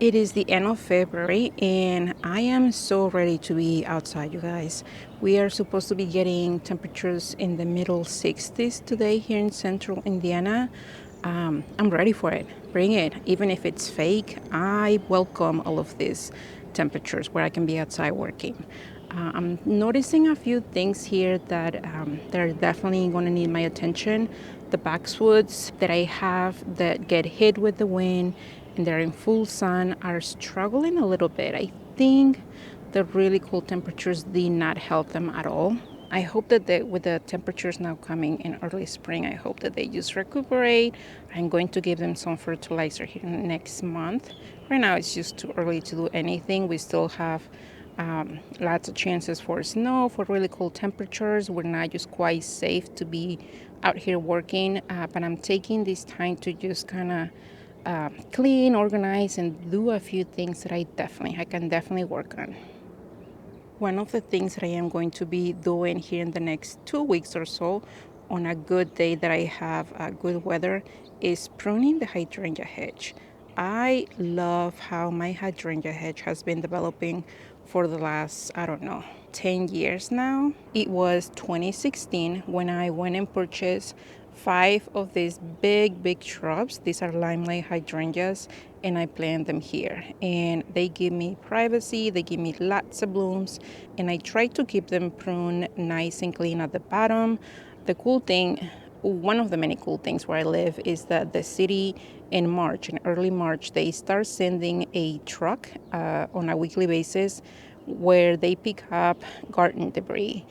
It is the end of February and I am so ready to be outside, you guys. We are supposed to be getting temperatures in the middle 60s today here in central Indiana. I'm ready for it. Bring it. Even if it's fake, I welcome all of these temperatures where I can be outside working. I'm noticing a few things here that are definitely going to need my attention. The boxwoods that I have that get hit with the wind and they're in full sun are struggling a little bit. I think the really cold temperatures did not help them at all. I hope that with the temperatures now coming in early spring, I hope that they just recuperate. I'm going to give them some fertilizer here next month. Right now, it's just too early to do anything. We still have lots of chances for snow, for really cold temperatures. We're not just quite safe to be out here working, but I'm taking this time to just kind of clean, organize, and do a few things that I can definitely work on. One of the things that I am going to be doing here in the next 2 weeks or so, on a good day that I have good weather, is pruning the hydrangea hedge. I love how my hydrangea hedge has been developing for the last, I don't know, 10 years now. It was 2016 when I went and purchased 5 of these big shrubs. These are limelight hydrangeas, and I plant them here. And they give me privacy, they give me lots of blooms, and I try to keep them pruned nice and clean at the bottom. The cool thing, one of the many cool things where I live, is that the city in early March, they start sending a truck on a weekly basis where they pick up garden debris,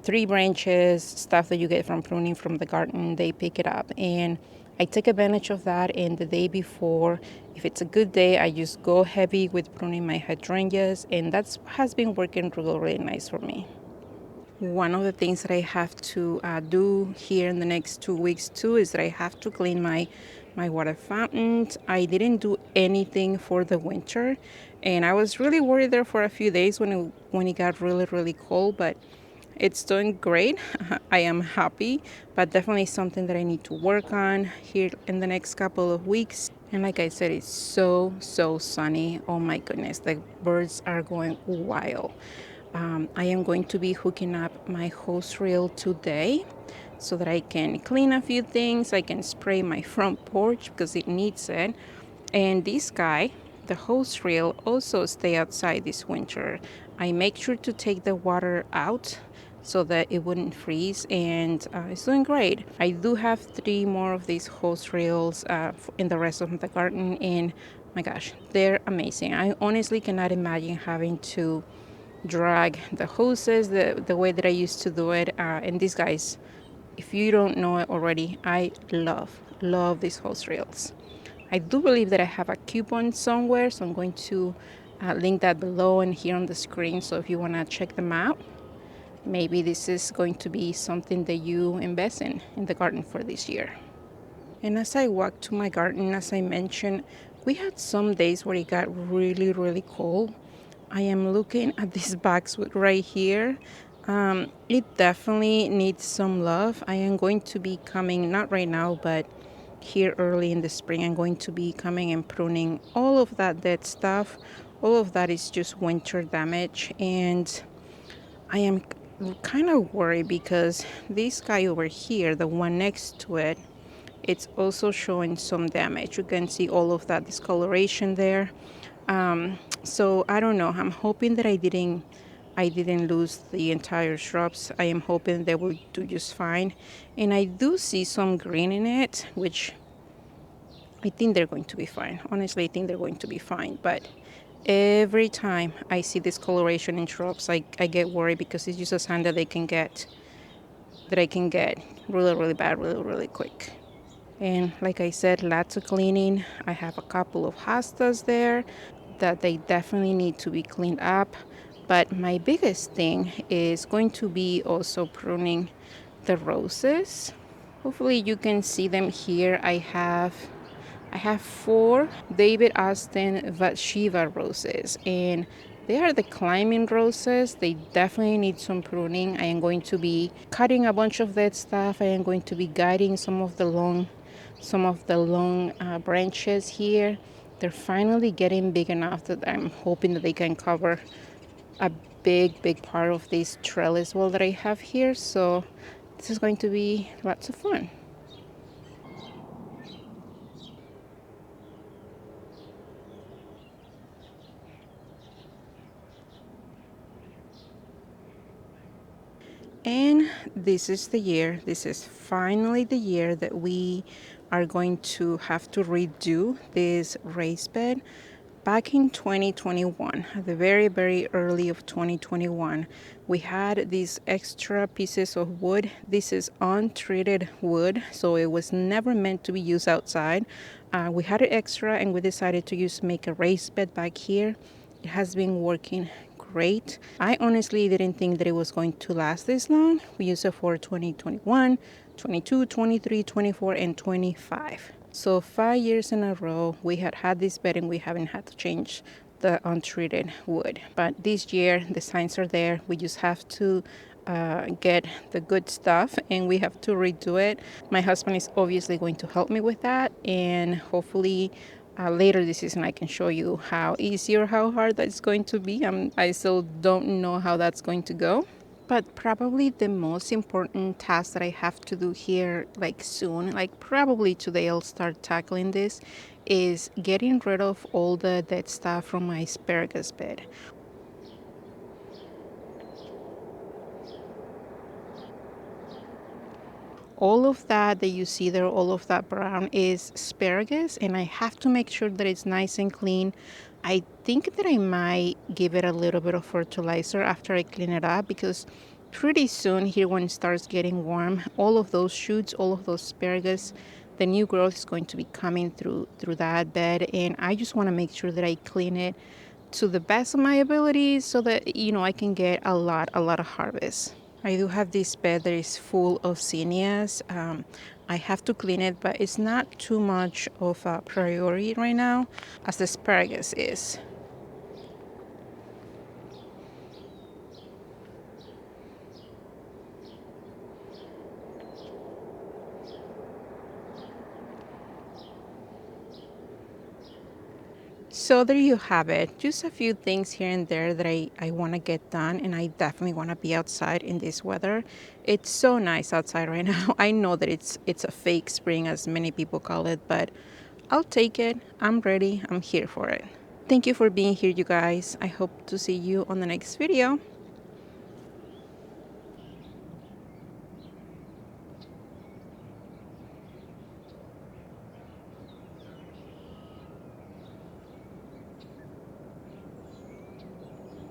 tree branches, stuff that you get from pruning from the garden. They pick it up, and I take advantage of that. And the day before, if it's a good day, I just go heavy with pruning my hydrangeas, and that's has been working really, really nice for me. One of the things that I have to do here in the next 2 weeks too is that I have to clean my water fountains. I didn't do anything for the winter, and I was really worried there for a few days when it got really, really cold, but it's doing great. I am happy, but definitely something that I need to work on here in the next couple of weeks. And like I said, it's so sunny. Oh my goodness, the birds are going wild. I am going to be hooking up my hose reel today so that I can clean a few things. I can spray my front porch because it needs it. And this guy, the hose reel, also stay outside this winter. I make sure to take the water out so that it wouldn't freeze, and it's doing great. I do have 3 more of these hose reels in the rest of the garden, and my gosh, they're amazing. I honestly cannot imagine having to drag the hoses the way that I used to do it. And these guys, if you don't know it already, I love these hose reels. I do believe that I have a coupon somewhere, so I'm going to link that below and here on the screen. So if you want to check them out, maybe this is going to be something that you invest in the garden for this year. And as I walked to my garden, as I mentioned, we had some days where it got really, really cold. I am looking at this boxwood right here. It definitely needs some love. I am going to be coming, not right now, but here early in the spring, I'm going to be coming and pruning all of that dead stuff. All of that is just winter damage. And I am kind of worried because this guy over here, the one next to it, it's also showing some damage. You can see all of that discoloration there. So I don't know. I'm hoping that I didn't lose the entire shrubs. I am hoping they will do just fine. And I do see some green in it, which I think they're going to be fine. Honestly, I think they're going to be fine. But every time I see this coloration in shrubs, I get worried because it's just a sign that I can get really, really bad, really, really quick. And like I said, lots of cleaning. I have a couple of hostas there that they definitely need to be cleaned up. But my biggest thing is going to be also pruning the roses. Hopefully you can see them here. I have 4 David Austin Vatshiva roses, and they are the climbing roses. They definitely need some pruning. I am going to be cutting a bunch of that stuff. I am going to be guiding some of the long branches here, They're finally getting big enough that I'm hoping that they can cover a big part of this trellis wall that I have here. So this is going to be lots of fun. And this is finally the year that we are going to have to redo this raised bed. Back in 2021, at the very early of 2021, we had these extra pieces of wood. This is untreated wood, so it was never meant to be used outside. We had it extra and we decided to make a raised bed back here. It has been working great. I honestly didn't think that it was going to last this long. We used it for 2021, 22, 23, 24, and 25. So 5 years in a row, we had this bed and we haven't had to change the untreated wood. But this year, the signs are there. We just have to get the good stuff and we have to redo it. My husband is obviously going to help me with that, and hopefully later this season I can show you how easy or how hard that's going to be. I still don't know how that's going to go. But probably the most important task that I have to do here, like soon, like probably today I'll start tackling this, is getting rid of all the dead stuff from my asparagus bed. All of that you see there, all of that brown is asparagus, and I have to make sure that it's nice and clean. I think that I might give it a little bit of fertilizer after I clean it up, because pretty soon here, when it starts getting warm, all of those shoots, all of those asparagus, the new growth is going to be coming through that bed, and I just want to make sure that I clean it to the best of my abilities so that I can get a lot of harvest. I do have this bed that is full of zinnias. I have to clean it, but it's not too much of a priority right now as the asparagus is. So there you have it. Just a few things here and there that I want to get done, and I definitely want to be outside in this weather. It's so nice outside right now. I know that it's a fake spring, as many people call it, but I'll take it. I'm ready. I'm here for it. Thank you for being here, you guys. I hope to see you on the next video.